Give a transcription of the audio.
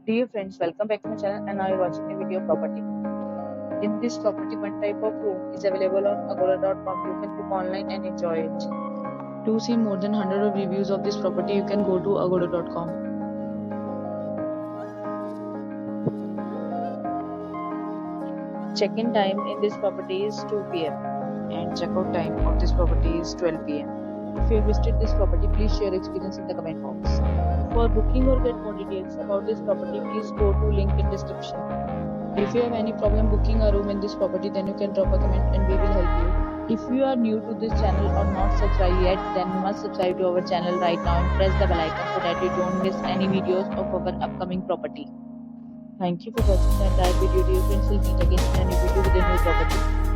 Dear friends, welcome back to my channel and now you're watching a video of property. In this property, one type of room is available on agoda.com. You can book online and enjoy it. To see more than 100 of reviews of this property, you can go to agoda.com. Check-in time in this property is 2 p.m. and check-out time of this property is 12 p.m. If you have visited this property, please share your experience in the comment box. For booking or get more details about this property, please go to link in description. If you have any problem booking a room in this property, then you can drop a comment and we will help you. If you are new to this channel or not subscribed yet, then you must subscribe to our channel right now and press the bell icon so that you don't miss any videos of our upcoming property. Thank you for watching the entire video. Dear friends, we'll meet again in a new video with a new property.